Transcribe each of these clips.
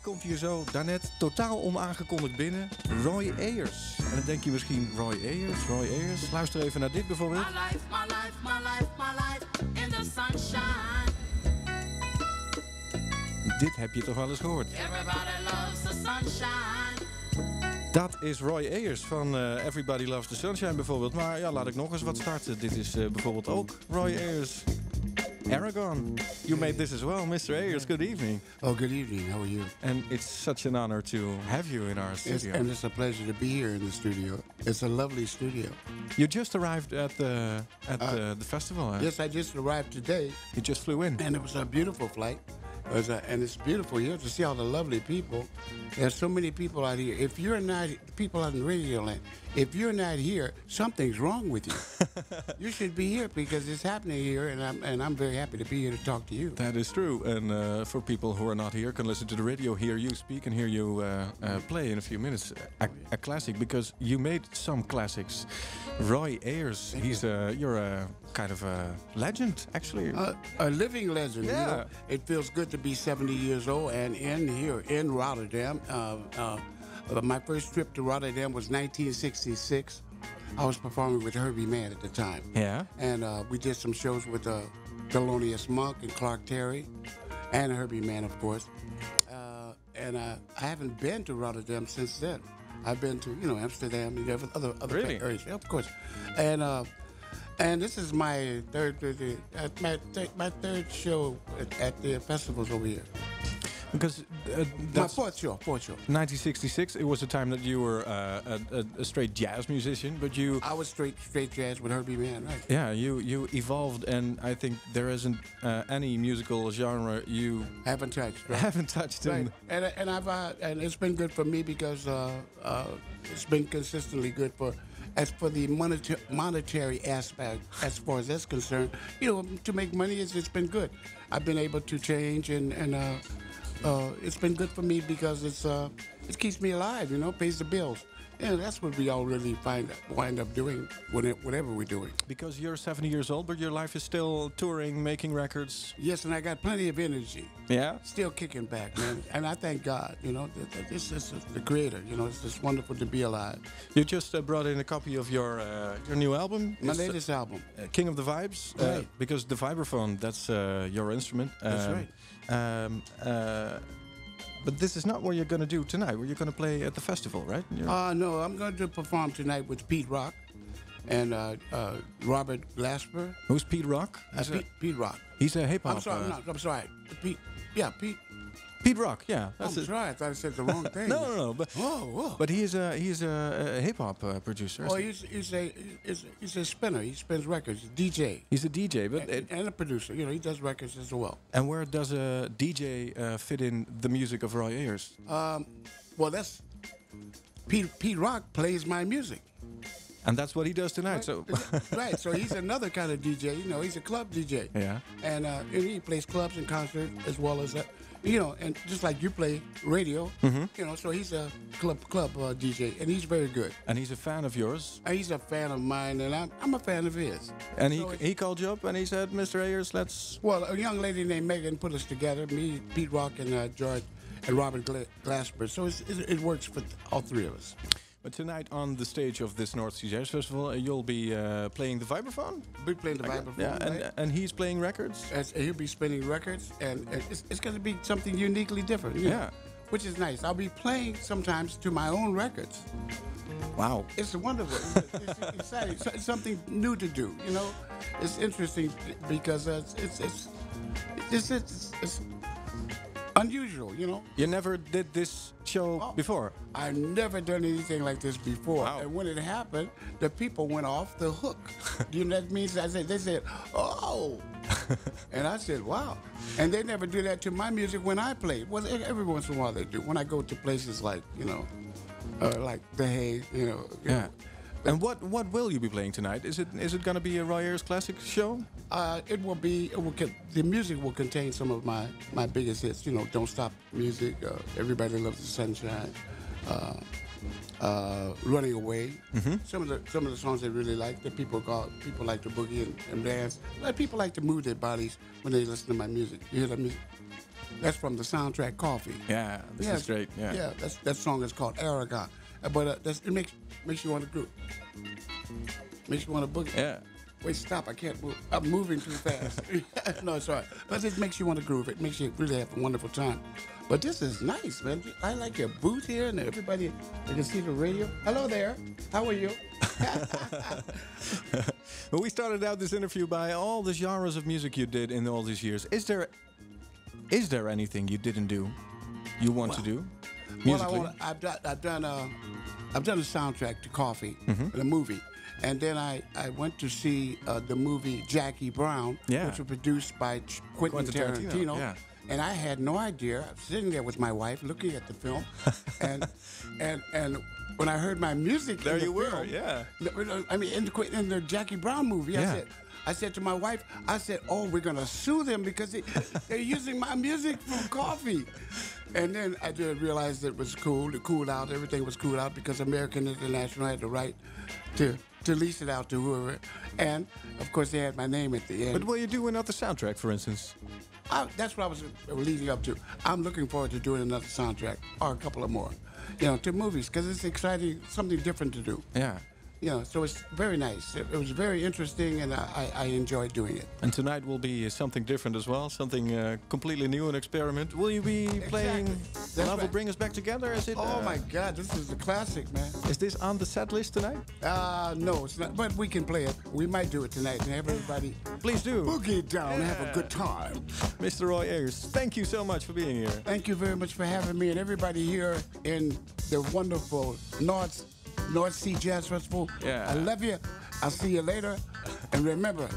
komt hier zo daarnet totaal onaangekondigd binnen. Roy Ayers. En dan denk je misschien, Roy Ayers. Luister even naar dit bijvoorbeeld. My life, my life, my life, my life in the sunshine. Dit heb je toch wel eens gehoord. Everybody loves the sunshine. Dat is Roy Ayers van Everybody Loves the Sunshine bijvoorbeeld. Maar ja, laat ik nog eens wat starten. Dit is bijvoorbeeld ook Roy Ayers. Aragon. You made this as well, Mr. Ayers. Good evening. Oh, good evening. How are you? And it's such an honor to have you in our studio. And it's a pleasure to be here in the studio. It's a lovely studio. You just arrived at the festival. Huh? Yes, I just arrived today. You just flew in. And it was a beautiful flight. And it's beautiful here to see all the lovely people. There's so many people out here. If you're not, people out in Radio Land, if you're not here, something's wrong with you. You should be here because it's happening here, and I'm very happy to be here to talk to you. That is true. And for people who are not here, can listen to the radio, hear you speak, and hear you play in a few minutes a classic, because you made some classics. Roy Ayers, you're a kind of a legend, actually. A living legend. Yeah. You know? It feels good to be 70 years old and in Rotterdam. My first trip to Rotterdam was 1966. I was performing with Herbie Mann at the time. Yeah. And we did some shows with Thelonious Monk and Clark Terry and Herbie Mann, of course. And I haven't been to Rotterdam since then. I've been to, Amsterdam and other Really? areas, yeah, of course. And this is my third show at the festivals over here. Because My that's fourth show. 1966. It was a time that you were a straight jazz musician, but you... I was straight jazz with Herbie Mann, right? Yeah, you evolved, and I think there isn't any musical genre you Haven't touched, right? haven't touched. Right. In. And it's been good for me because it's been consistently good as for the monetary aspect, as far as that's concerned. To make money, it's been good. I've been able to change, and it's been good for me because it keeps me alive. Pays the bills. And that's what we all really wind up doing whatever we're doing. Because you're 70 years old, but your life is still touring, making records. Yes, and I got plenty of energy. Yeah? Still kicking back, man. And I thank God, that this is the creator. It's just wonderful to be alive. You just brought in a copy of your new album. My latest album. King of the Vibes. Right. Because the vibraphone, that's your instrument. That's right. But this is not what you're going to do tonight. Where you're going to play at the festival, right? No, I'm going to perform tonight with Pete Rock and Robert Glasper. Who's Pete Rock? Pete Rock. He's a hip hop. I'm sorry. Pete. Yeah, Pete. Pete Rock, yeah. I'm sorry. I thought I said the wrong thing. No. But whoa. But he's a hip hop producer. Oh, he's a spinner. He spins records. DJ. He's a DJ, but and a producer. He does records as well. And where does a DJ fit in the music of Roy Ayers? Well, that's Pete Rock plays my music. And that's what he does tonight. So right. So he's another kind of DJ. He's a club DJ. Yeah. And he plays clubs and concerts as well as that. And just like you play radio, so he's a club DJ, and he's very good. And he's a fan of yours. And he's a fan of mine, and I'm a fan of his. And he called you up and he said, Mr. Ayers, let's... Well, a young lady named Megan put us together, me, Pete Rock, and George, and Robert Glasper. So it works for all three of us. But tonight on the stage of this North Sea Jazz Festival, you'll be playing the vibraphone? We're playing the vibraphone. Yeah, right? and he's playing records? He'll be spinning records, and it's going to be something uniquely different. Yeah. Which is nice. I'll be playing sometimes to my own records. Wow. It's wonderful. It's exciting. It's something new to do, It's interesting because it's unusual, You never did this show before? I've never done anything like this before. Wow. And when it happened, the people went off the hook. That means they said, oh. And I said, wow. And they never do that to my music when I play. Well, every once in a while they do. When I go to places like, like The Hague, Yeah. And what will you be playing tonight? Is it going to be a Roy Ayers classic show? It will be. The music will contain some of my biggest hits. Don't Stop Music. Everybody Loves the Sunshine. Running Away. Mm-hmm. Some of the songs they really like. That people like to boogie and dance. People like to move their bodies when they listen to my music. You hear that music? That's from the soundtrack Coffee. Yeah, this is great. Yeah. Yeah, that song is called Aragon. But it makes you want to groove. Makes you want to boogie. Yeah. Wait, stop! I can't move. I'm moving too fast. No, it's all right. But it makes you want to groove. It makes you really have a wonderful time. But this is nice, man. I like your booth here, and everybody, you can see the radio. Hello there. How are you? Well, we started out this interview by all the genres of music you did in all these years. Is there anything you didn't do, you want to do, musically? Well, I've done a soundtrack to Coffee, the movie. And then I went to see the movie Jackie Brown, which was produced by Quentin Tarantino. Yeah. And I had no idea. I was sitting there with my wife looking at the film, and when I heard my music, There in the you were, film, yeah. I mean, in the Jackie Brown movie, Yeah. I said to my wife, oh, we're gonna sue them because they're using my music from Coffee. And then I just realized it was cool. It cooled out. Everything was cooled out because American International had the right to lease it out to whoever. And of course, they had my name at the end. But will you do another soundtrack, for instance? That's what I was leading up to. I'm looking forward to doing another soundtrack or a couple of more, to movies because it's exciting, something different to do. Yeah. So it's very nice. It was very interesting, and I enjoyed doing it. And tonight will be something different as well, something completely new, an experiment. Will you be playing That's Love Will right. Bring Us Back Together? Is it? Oh my God, this is a classic, man. Is this on the set list tonight? No, it's not. But we can play it. We might do it tonight and have everybody Please do. boogie down and have a good time. Mr. Roy Ayers, thank you so much for being here. Thank you very much for having me and everybody here in the wonderful North Sea Jazz Festival. Yeah. I love you. I'll see you later. And remember,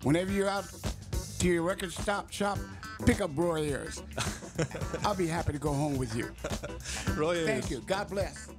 whenever you're out to your record shop, pick up Roy Ayers. I'll be happy to go home with you. Roy Ayers. Thank you. God bless.